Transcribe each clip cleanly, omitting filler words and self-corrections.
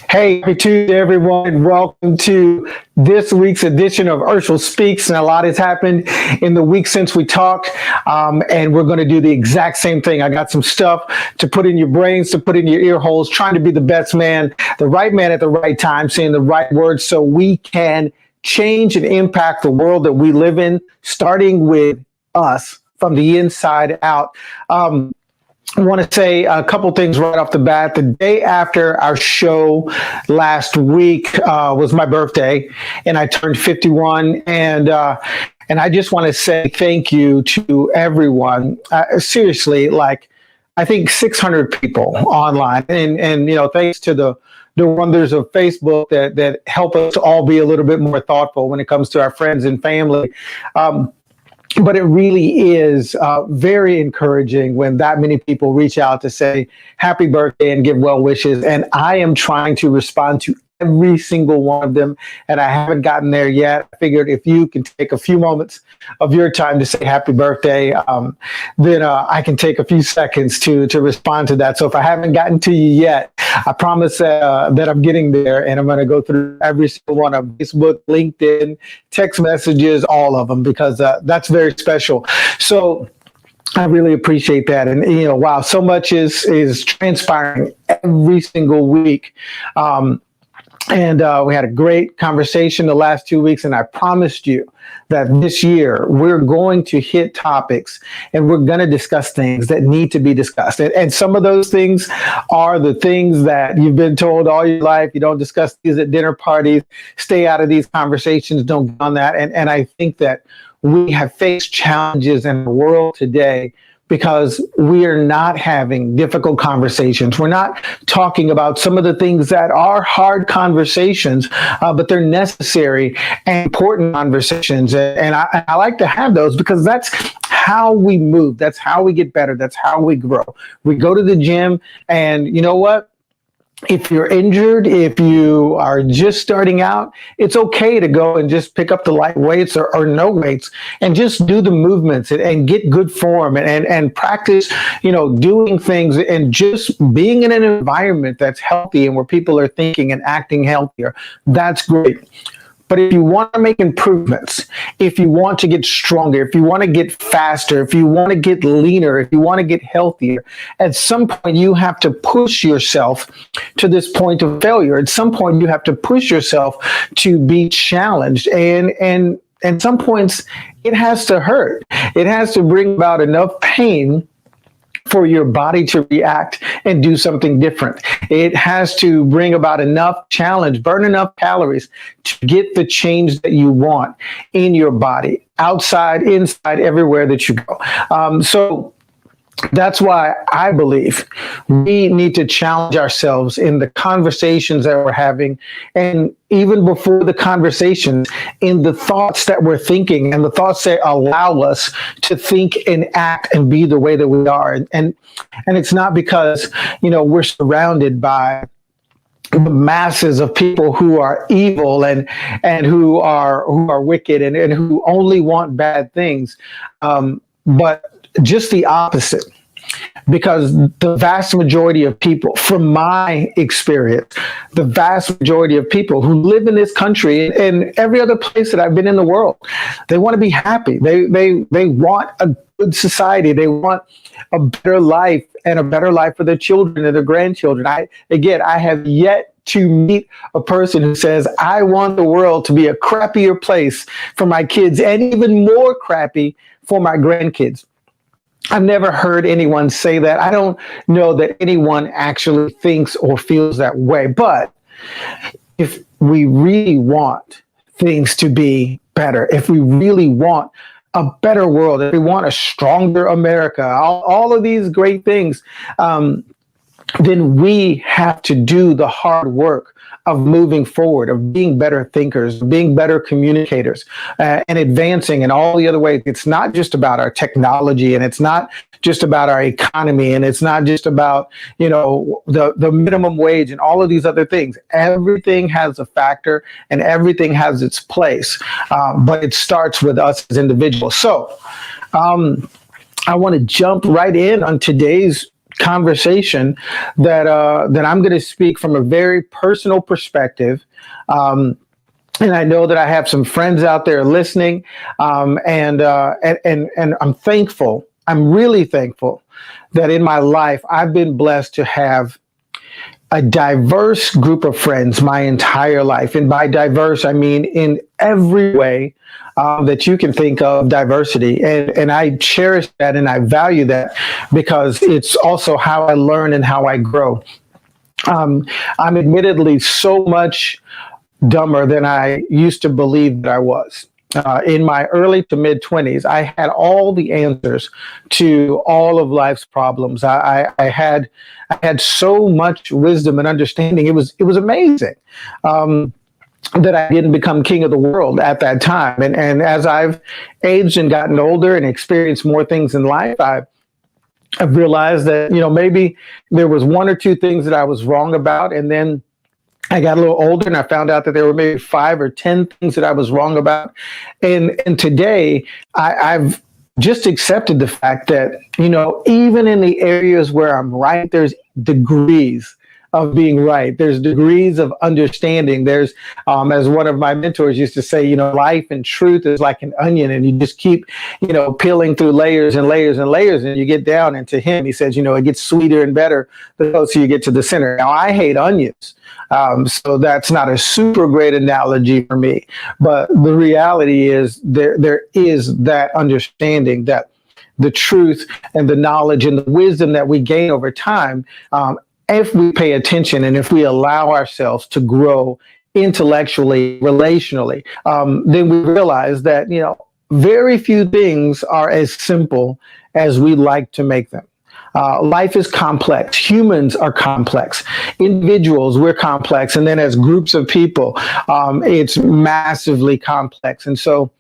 Hey, happy Tuesday, everyone. Welcome to this week's edition of Urshel Speaks. And a lot has happened in the week since we talked, and we're going to do the exact same thing. I got some stuff to put in your brains, to put in your ear holes, trying to be the best man, the right man at the right time, saying the right words so we can change and impact the world that we live in, starting with us from the inside out. I want to say a couple things right off the bat. The day after our show last week was my birthday, and I turned 51. And I just want to say thank you to everyone. Seriously, like I think 600 people online, and thanks to the wonders of Facebook that help us all be a little bit more thoughtful when it comes to our friends and family. But it really is very encouraging when that many people reach out to say happy birthday and give well wishes. And I am trying to respond to every single one of them. And I haven't gotten there yet. I figured if you can take a few moments of your time to say happy birthday, then I can take a few seconds to respond to that. So if I haven't gotten to you yet, I promise that I'm getting there, and I'm going to go through every single one of Facebook, LinkedIn, text messages, all of them, because that's very special. So I really appreciate that. And, wow, so much is transpiring every single week. And we had a great conversation the last 2 weeks, and I promised you that this year we're going to hit topics and we're going to discuss things that need to be discussed. And some of those things are the things that you've been told all your life. You don't discuss these at dinner parties. Stay out of these conversations. Don't get on that. And I think that we have faced challenges in the world today because we are not having difficult conversations. We're not talking about some of the things that are hard conversations, but they're necessary and important conversations. And I like to have those because that's how we move. That's how we get better. That's how we grow. We go to the gym, and you know what? If you're injured, if you are just starting out, it's okay to go and just pick up the light weights or no weights and just do the movements and get good form and practice, doing things and just being in an environment that's healthy and where people are thinking and acting healthier. That's great. But if you want to make improvements, if you want to get stronger, if you want to get faster, if you want to get leaner, if you want to get healthier, at some point you have to push yourself to this point of failure. At some point you have to push yourself to be challenged. And at some points it has to hurt. It has to bring about enough pain for your body to react and do something different. It has to bring about enough challenge, burn enough calories to get the change that you want in your body, outside, inside, everywhere that you go. So that's why I believe we need to challenge ourselves in the conversations that we're having, and even before the conversations, in the thoughts that we're thinking and the thoughts that allow us to think and act and be the way that we are. And it's not because, we're surrounded by the masses of people who are evil and who are wicked and who only want bad things, but just the opposite. Because the vast majority of people, from my experience, the vast majority of people who live in this country and every other place that I've been in the world, they want to be happy. They want a good society. They want a better life and a better life for their children and their grandchildren. I have yet to meet a person who says, I want the world to be a crappier place for my kids and even more crappy for my grandkids. I've never heard anyone say that. I don't know that anyone actually thinks or feels that way. But if we really want things to be better, if we really want a better world, if we want a stronger America, all of these great things, then we have to do the hard work of moving forward, of being better thinkers, being better communicators, and advancing in all the other ways. It's not just about our technology, and it's not just about our economy, and it's not just about, the minimum wage and all of these other things. Everything has a factor, and everything has its place, but it starts with us as individuals. So I want to jump right in on today's conversation that I'm going to speak from a very personal perspective. And I know that I have some friends out there listening, and I'm thankful. I'm really thankful that in my life I've been blessed to have a diverse group of friends my entire life. And by diverse, I mean in every way that you can think of diversity. And I cherish that and I value that because it's also how I learn and how I grow. I'm admittedly so much dumber than I used to believe that I was. In my early to mid 20s, I had all the answers to all of life's problems. I had so much wisdom and understanding. It was amazing that I didn't become king of the world at that time. And as I've aged and gotten older and experienced more things in life, I've realized that maybe there was one or two things that I was wrong about, and then I got a little older and I found out that there were maybe 5 or 10 things that I was wrong about. And today I've just accepted the fact that, even in the areas where I'm right, there's degrees of being right. There's degrees of understanding. There's, as one of my mentors used to say, life and truth is like an onion, and you just keep, peeling through layers and layers and layers, and you get down. And to him, he says, it gets sweeter and better the closer you get to the center. Now, I hate onions. So that's not a super great analogy for me. But the reality is there is that understanding that the truth and the knowledge and the wisdom that we gain over time, if we pay attention and if we allow ourselves to grow intellectually, relationally, then we realize that, very few things are as simple as we like to make them. Life is complex. Humans are complex. Individuals, we're complex. And then as groups of people, it's massively complex. And so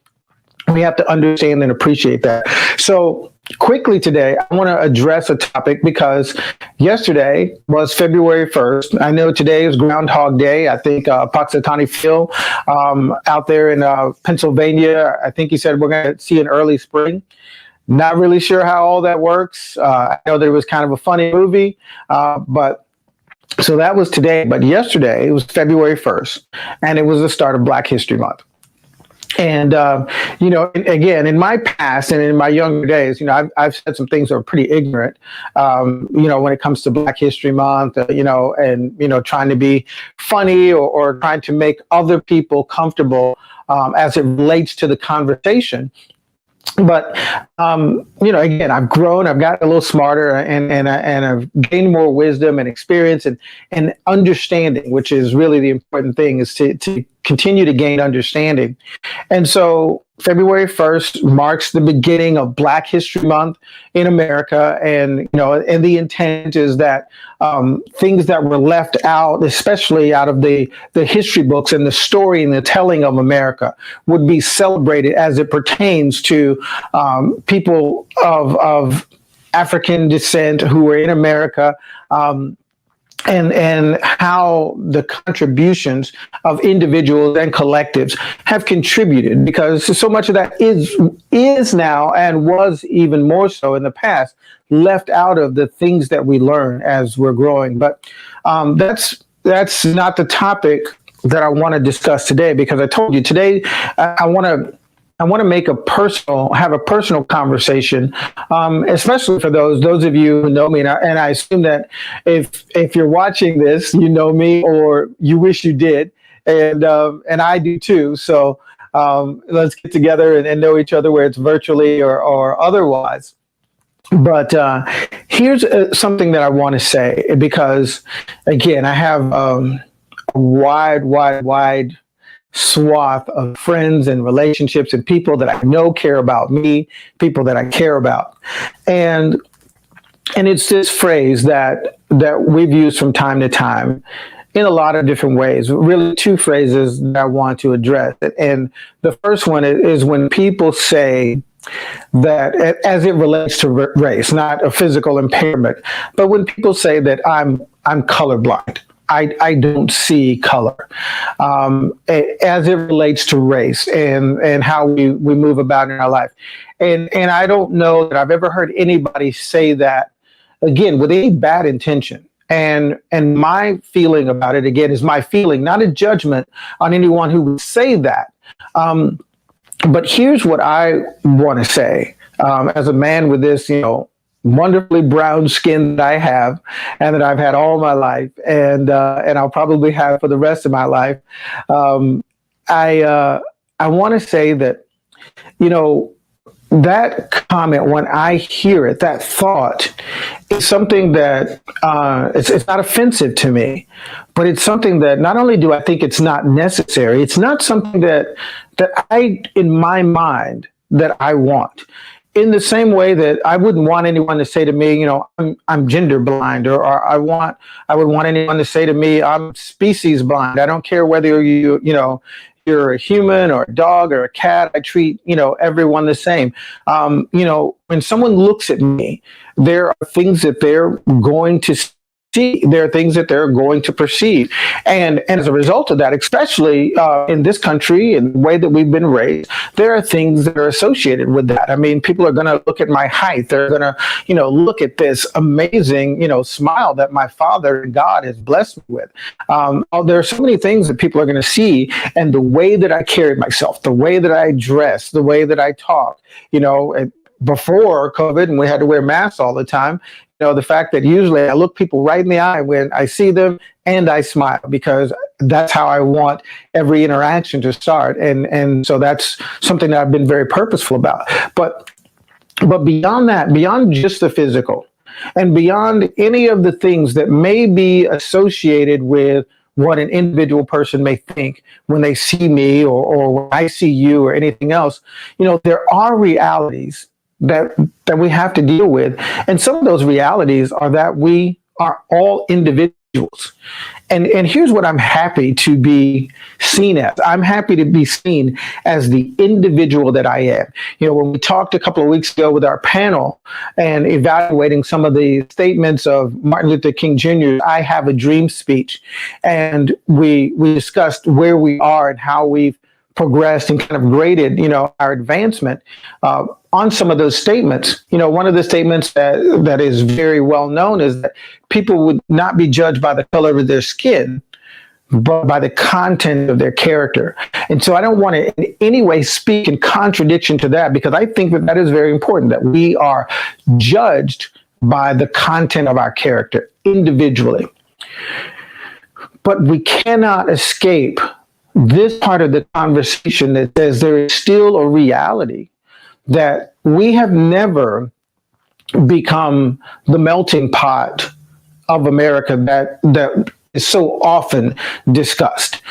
we have to understand and appreciate that. So quickly today, I want to address a topic because yesterday was February 1st. I know today is Groundhog Day. I think Puxatawny Phil out there in Pennsylvania, I think he said we're going to see an early spring. Not really sure how all that works. I know there was kind of a funny movie, but so that was today. But yesterday, it was February 1st, and it was the start of Black History Month. And, again, in my past and in my younger days, I've said some things that are pretty ignorant, when it comes to Black History Month, and trying to be funny or trying to make other people comfortable as it relates to the conversation. But, again, I've grown, I've gotten a little smarter, and I've gained more wisdom and experience and understanding, which is really the important thing, is to continue to gain understanding. And so February 1st marks the beginning of Black History Month in America. And, and the intent is that things that were left out, especially out of the history books and the story and the telling of America, would be celebrated as it pertains to people of African descent who were in America, and how the contributions of individuals and collectives have contributed, because so much of that is now, and was even more so in the past, left out of the things that we learn as we're growing. But that's not the topic that I want to discuss today, because I told you today I want to have a personal conversation, especially for those of you who know me. And I assume that if you're watching this, you know me, or you wish you did. And I do too. So let's get together and know each other, where it's virtually or otherwise. But here's something that I want to say, because, again, I have a wide swath of friends and relationships and people that I know care about me, people that I care about. And And it's this phrase that we've used from time to time in a lot of different ways. Really, two phrases that I want to address. And the first one is when people say that, as it relates to race, not a physical impairment, but when people say that I'm colorblind. I don't see color as it relates to race and how we move about in our life. And I don't know that I've ever heard anybody say that, again, with any bad intention. And my feeling about it, again, is my feeling, not a judgment on anyone who would say that. But here's what I want to say as a man with this, wonderfully brown skin that I have and that I've had all my life, and I'll probably have for the rest of my life. I want to say that, that comment, when I hear it, that thought is something that it's not offensive to me, but it's something that not only do I think it's not necessary, it's not something that I, in my mind, that I want. In the same way that I wouldn't want anyone to say to me, I'm gender blind, or I would want anyone to say to me, I'm species blind. I don't care whether you're a human or a dog or a cat. I treat, everyone the same. When someone looks at me, there are things that they're going to see. There are things that they're going to perceive. And as a result of that, especially in this country and the way that we've been raised, there are things that are associated with that. I mean, people are going to look at my height. They're going to, look at this amazing, smile that my Father God has blessed me with. There are so many things that people are going to see, and the way that I carry myself, the way that I dress, the way that I talk, before COVID and we had to wear masks all the time, the fact that usually I look people right in the eye when I see them and I smile, because that's how I want every interaction to start. And so that's something that I've been very purposeful about. But beyond that, beyond just the physical and beyond any of the things that may be associated with what an individual person may think when they see me or when I see you or anything else, there are realities that we have to deal with. And some of those realities are that we are all individuals. And here's what I'm happy to be seen as. I'm happy to be seen as the individual that I am. When we talked a couple of weeks ago with our panel and evaluating some of the statements of Martin Luther King Jr.'s I Have a Dream speech, and we discussed where we are and how we've progressed and kind of graded, our advancement on some of those statements. One of the statements that is very well known is that people would not be judged by the color of their skin, but by the content of their character. And so I don't want to in any way speak in contradiction to that, because I think that is very important, that we are judged by the content of our character individually. But we cannot escape this part of the conversation that says there is still a reality that we have never become the melting pot of America that is so often discussed,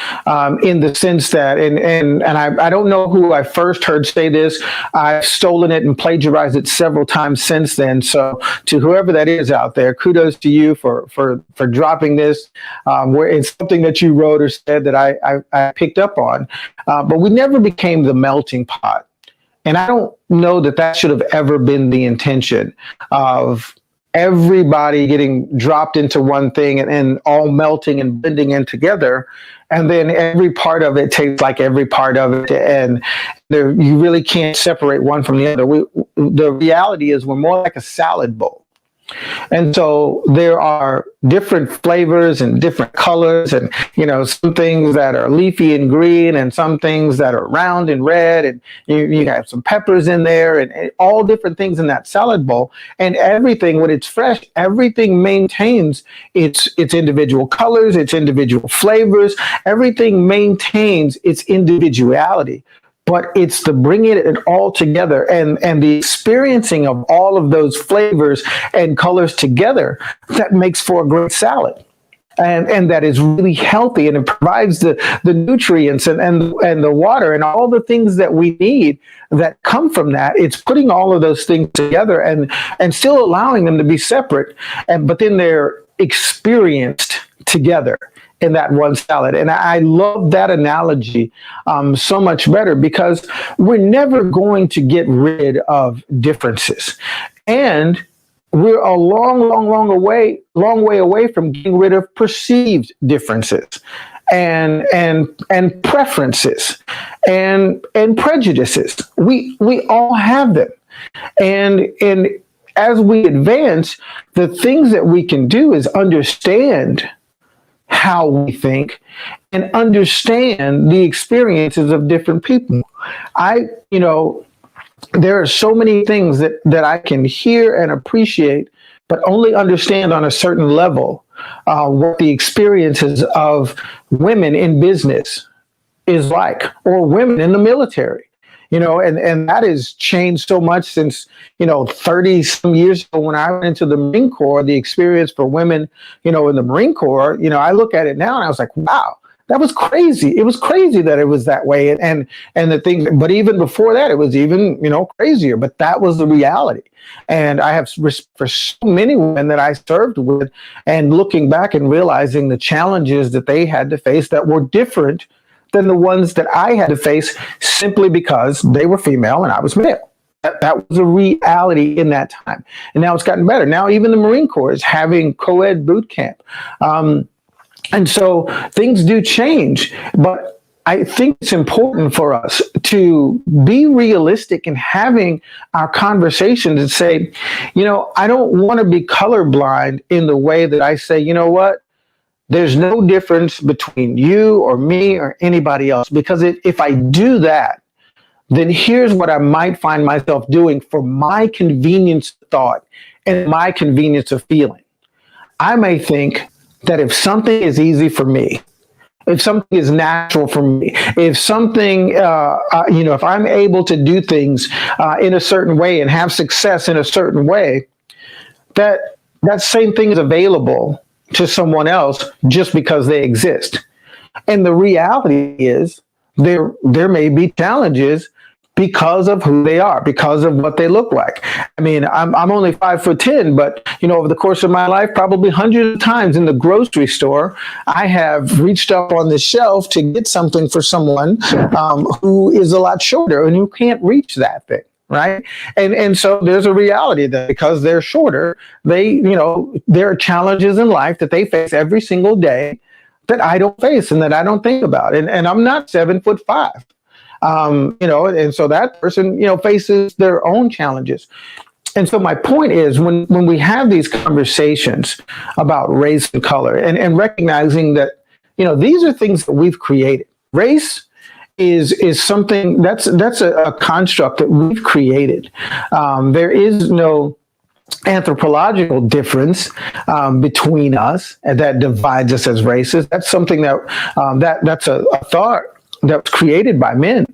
in the sense that, and I don't know who I first heard say this. I've stolen it and plagiarized it several times since then. So to whoever that is out there, kudos to you for dropping this, where it's something that you wrote or said that I picked up on. But we never became the melting pot. And I don't know that should have ever been the intention of everybody getting dropped into one thing and all melting and blending in together. And then every part of it tastes like every part of it. And you really can't separate one from the other. The reality is we're more like a salad bowl. And so there are different flavors and different colors, and some things that are leafy and green, and some things that are round and red, and you have some peppers in there, and all different things in that salad bowl. And everything, when it's fresh, everything maintains its individual colors, its individual flavors. Everything maintains its individuality. But it's the bringing it all together and the experiencing of all of those flavors and colors together that makes for a great salad. and that is really healthy, and it provides the nutrients and the water and all the things that we need that come from that. It's putting all of those things together and still allowing them to be separate, but then they're experienced together in that one salad. And I love that analogy so much better, because we're never going to get rid of differences. And we're a long way away from getting rid of perceived differences and preferences and prejudices. We all have them. And as we advance, the things that we can do is understand how we think and understand the experiences of different people. There are so many things that I can hear and appreciate, but only understand on a certain level what the experiences of women in business is like, or women in the military. And that has changed so much since, 30 some years ago when I went into the Marine Corps. The experience for women, in the Marine Corps, I look at it now and I was like, wow, that was crazy. It was crazy that it was that way. And the thing, but even before that, it was even, crazier, but that was the reality. And I have respect for so many women that I served with, and looking back and realizing the challenges that they had to face that were different than the ones that I had to face, simply because they were female and I was male. That was a reality in that time. And now it's gotten better. Now even the Marine Corps is having co-ed boot camp. And so things do change, but I think it's important for us to be realistic in having our conversations and say, I don't want to be colorblind in the way that I say, what? There's no difference between you or me or anybody else, because if I do that, then here's what I might find myself doing for my convenience of thought and my convenience of feeling. I may think that if something is easy for me, if something is natural for me, if something, if I'm able to do things in a certain way and have success in a certain way, that same thing is available to someone else just because they exist. And the reality is there may be challenges because of who they are, because of what they look like. I mean, I'm only 5'10", but over the course of my life, probably hundreds of times in the grocery store, I have reached up on the shelf to get something for someone who is a lot shorter and who can't reach that thing. Right. And so there's a reality that because they're shorter, there are challenges in life that they face every single day that I don't face and that I don't think about. And I'm not 7'5". And so that person, faces their own challenges. And so my point is, when we have these conversations about race and color and recognizing that, these are things that we've created. Race is something that's a construct that we've created. There is no anthropological difference between us that divides us as races. That's something that's a thought that was created by men.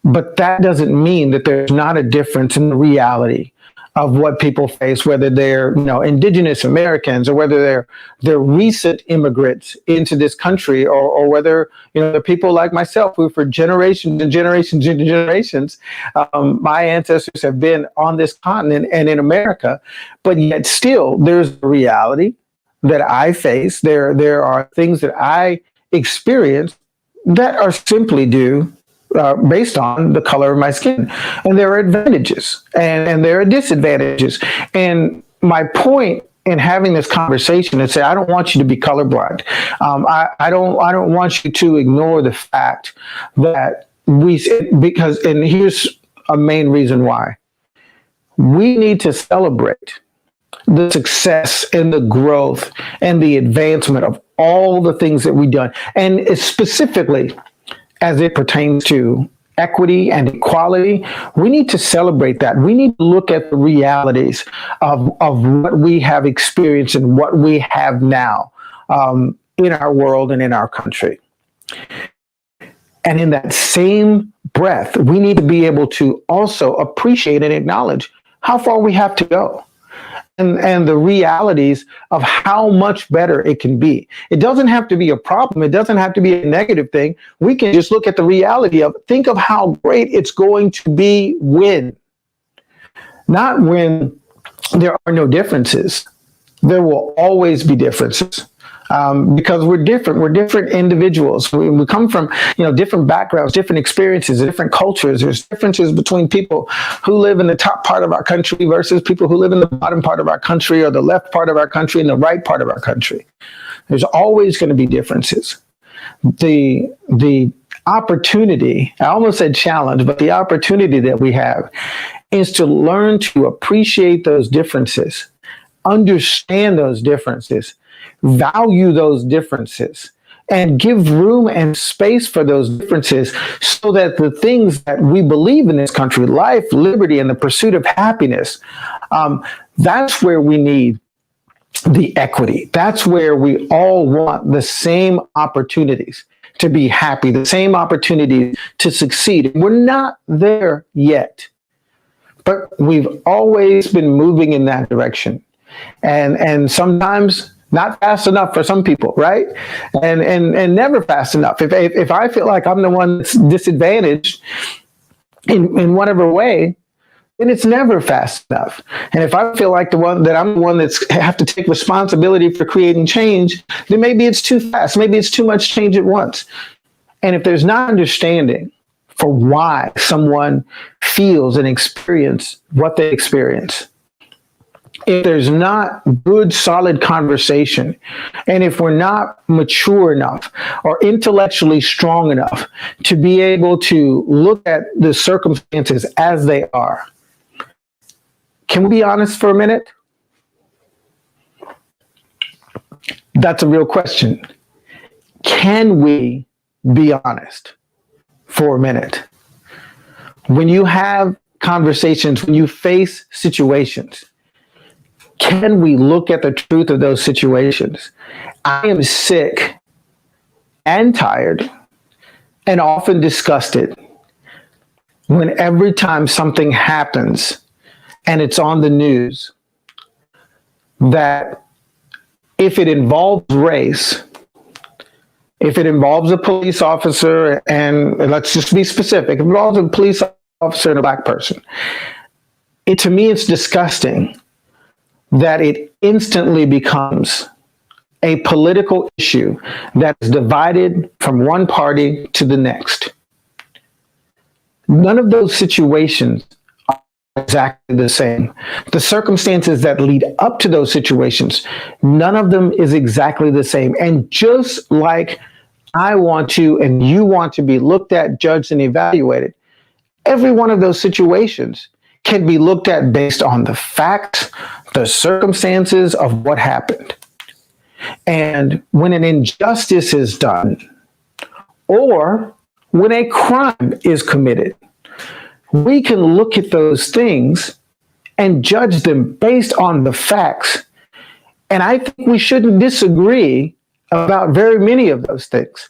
But that doesn't mean that there's not a difference in the reality of what people face, whether they're indigenous Americans or whether they're recent immigrants into this country, or whether they're people like myself who for generations and generations and generations, my ancestors have been on this continent and in America, but yet still there's a reality that I face. There are things that I experience that are simply due based on the color of my skin. And there are advantages and there are disadvantages. And my point in having this conversation is say, I don't want you to be colorblind. I don't want you to ignore the fact that and here's a main reason why. We need to celebrate the success and the growth and the advancement of all the things that we've done. And specifically, as it pertains to equity and equality, we need to celebrate that. We need to look at the realities of what we have experienced and what we have now in our world and in our country. And in that same breath, we need to be able to also appreciate and acknowledge how far we have to go. and the realities of how much better it can be. It doesn't have to be a problem. It doesn't have to be a negative thing. We can just look at the reality of, think of how great it's going to be not when there are no differences. There will always be differences. Because we're different. We're different individuals. We come from, different backgrounds, different experiences, different cultures. There's differences between people who live in the top part of our country versus people who live in the bottom part of our country, or the left part of our country and the right part of our country. There's always going to be differences. The opportunity, I almost said challenge, but the opportunity that we have is to learn to appreciate those differences, understand those differences, value those differences, and give room and space for those differences, so that the things that we believe in this country, life, liberty, and the pursuit of happiness, that's where we need the equity. That's where we all want the same opportunities to be happy, the same opportunities to succeed. We're not there yet, but we've always been moving in that direction. And sometimes not fast enough for some people, right? And never fast enough. If I feel like I'm the one that's disadvantaged in whatever way, then it's never fast enough. And if I feel like I'm the one that's have to take responsibility for creating change, then maybe it's too fast. Maybe it's too much change at once. And if there's not understanding for why someone feels and experiences what they experience, if there's not good, solid conversation, and if we're not mature enough or intellectually strong enough to be able to look at the circumstances as they are, can we be honest for a minute? That's a real question. Can we be honest for a minute? When you have conversations, when you face situations, can we look at the truth of those situations? I am sick and tired and often disgusted when every time something happens and it's on the news, that if it involves race, if it involves a police officer, and let's just be specific, if it involves a police officer and a black person, to me it's disgusting that it instantly becomes a political issue that is divided from one party to the next. None of those situations are exactly the same. The circumstances that lead up to those situations, none of them is exactly the same. And just like I want to and you want to be looked at, judged, and evaluated, every one of those situations can be looked at based on the facts, the circumstances of what happened. And when an injustice is done, or when a crime is committed, we can look at those things and judge them based on the facts. And I think we shouldn't disagree about very many of those things.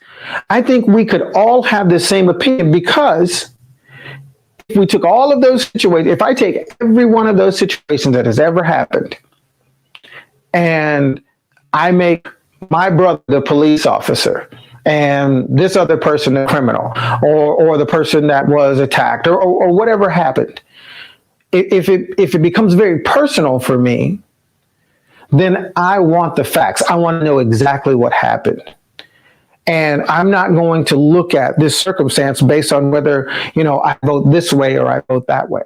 I think we could all have the same opinion, because if we took all of those situations, if I take every one of those situations that has ever happened, and I make my brother the police officer, and this other person the criminal, or the person that was attacked, or whatever happened, if it becomes very personal for me, then I want the facts. I want to know exactly what happened. And I'm not going to look at this circumstance based on whether, I vote this way or I vote that way.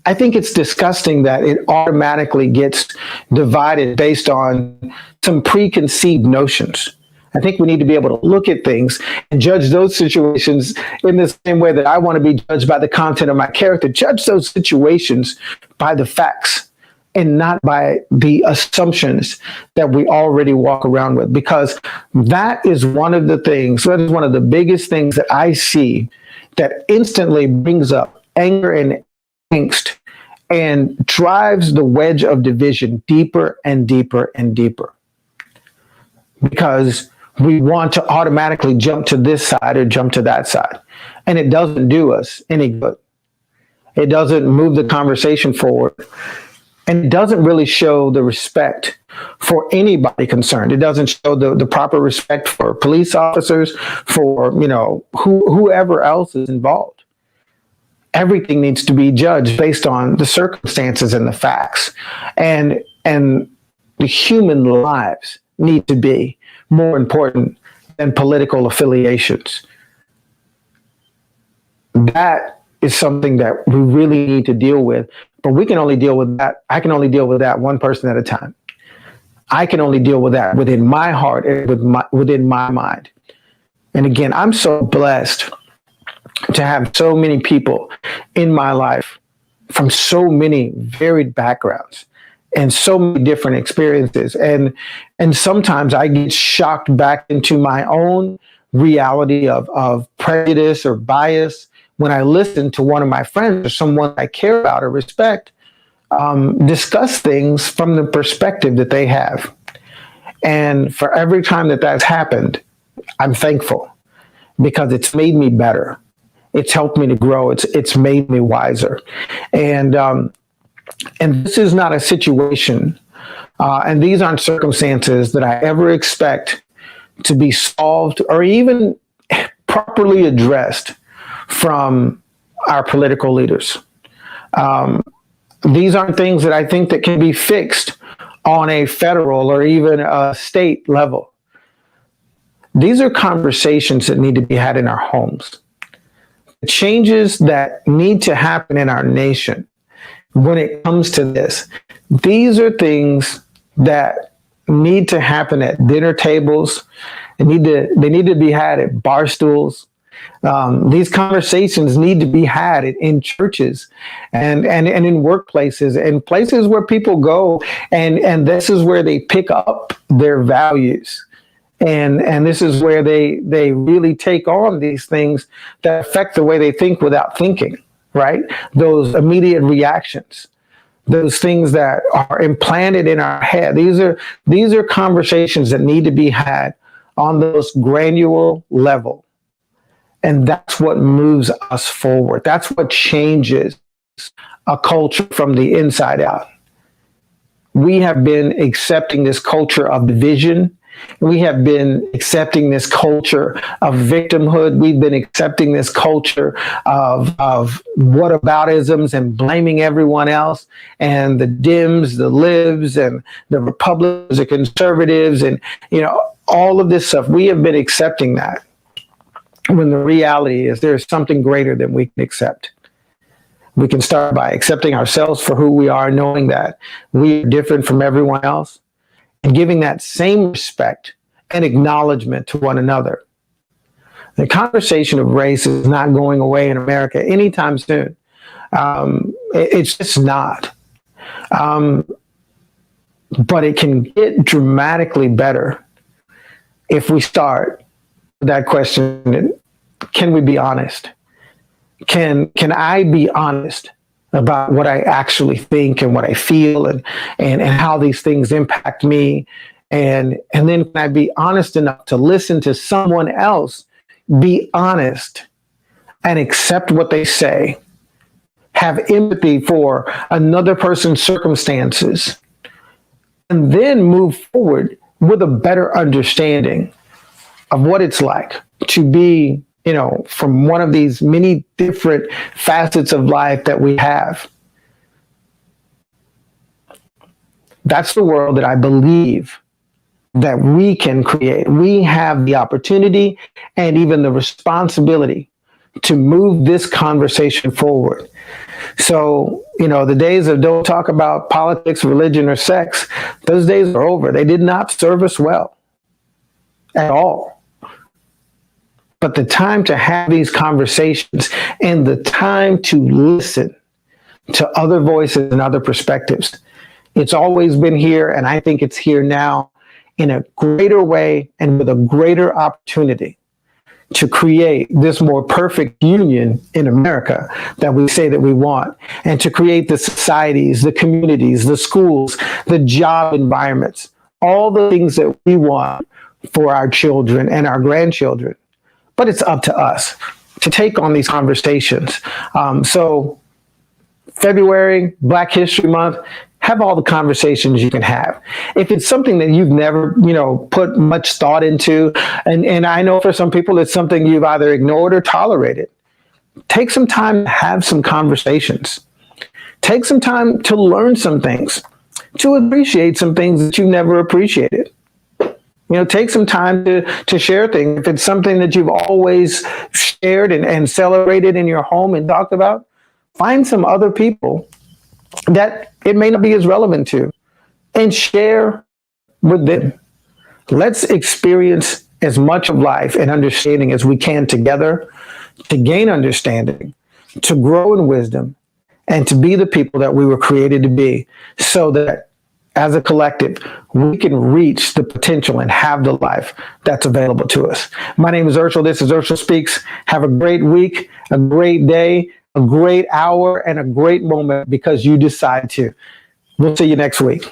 I think it's disgusting that it automatically gets divided based on some preconceived notions. I think we need to be able to look at things and judge those situations in the same way that I want to be judged by the content of my character. Judge those situations by the facts and not by the assumptions that we already walk around with, because that is one of the things, that is one of the biggest things that I see that instantly brings up anger and angst and drives the wedge of division deeper and deeper and deeper, because we want to automatically jump to this side or jump to that side, and it doesn't do us any good. It doesn't move the conversation forward. And it doesn't really show the respect for anybody concerned. It doesn't show the proper respect for police officers, for, whoever else is involved. Everything needs to be judged based on the circumstances and the facts. And the human lives need to be more important than political affiliations. That is something that we really need to deal with, but we can only deal with that. I can only deal with that one person at a time. I can only deal with that within my heart and within my mind. And again, I'm so blessed to have so many people in my life from so many varied backgrounds and so many different experiences. And sometimes I get shocked back into my own reality of prejudice or bias when I listen to one of my friends or someone I care about or respect discuss things from the perspective that they have. And for every time that that's happened, I'm thankful, because it's made me better. It's helped me to grow. It's made me wiser. And this is not a situation, and these aren't circumstances that I ever expect to be solved or even properly addressed from our political leaders. These aren't things that I think that can be fixed on a federal or even a state level. These are conversations that need to be had in our homes. The changes that need to happen in our nation when it comes to this, these are things that need to happen at dinner tables. They need to be had at bar stools. These conversations need to be had in churches and in workplaces and places where people go, and this is where they pick up their values. And this is where they really take on these things that affect the way they think without thinking, right? Those immediate reactions, those things that are implanted in our head. These are conversations that need to be had on the most granular level. And that's what moves us forward. That's what changes a culture from the inside out. We have been accepting this culture of division. We have been accepting this culture of victimhood. We've been accepting this culture of whataboutisms and blaming everyone else, and the Dems, the libs, and the Republicans, the conservatives, and all of this stuff. We have been accepting that, when the reality is there's something greater than we can accept. We can start by accepting ourselves for who we are, knowing that we are different from everyone else, and giving that same respect and acknowledgement to one another. The conversation of race is not going away in America anytime soon. It's just not. But it can get dramatically better if we start with that question: can we be honest? Can I be honest about what I actually think and what I feel and how these things impact me? And then can I be honest enough to listen to someone else be honest and accept what they say, have empathy for another person's circumstances, and then move forward with a better understanding of what it's like to be, from one of these many different facets of life that we have. That's the world that I believe that we can create. We have the opportunity and even the responsibility to move this conversation forward. So, the days of don't talk about politics, religion, or sex, those days are over. They did not serve us well at all. But the time to have these conversations and the time to listen to other voices and other perspectives, it's always been here, and I think it's here now in a greater way and with a greater opportunity to create this more perfect union in America that we say that we want, and to create the societies, the communities, the schools, the job environments, all the things that we want for our children and our grandchildren. But it's up to us to take on these conversations. So February, Black History Month, have all the conversations you can have. If it's something that you've never, put much thought into, and I know for some people it's something you've either ignored or tolerated, take some time to have some conversations. Take some time to learn some things, to appreciate some things that you've never appreciated. Take some time to share things. If it's something that you've always shared and celebrated in your home and talked about, find some other people that it may not be as relevant to and share with them. Let's experience as much of life and understanding as we can together to gain understanding, to grow in wisdom, and to be the people that we were created to be, so that as a collective, we can reach the potential and have the life that's available to us. My name is Urshel. This is Urshel Speaks. Have a great week, a great day, a great hour, and a great moment because you decide to. We'll see you next week.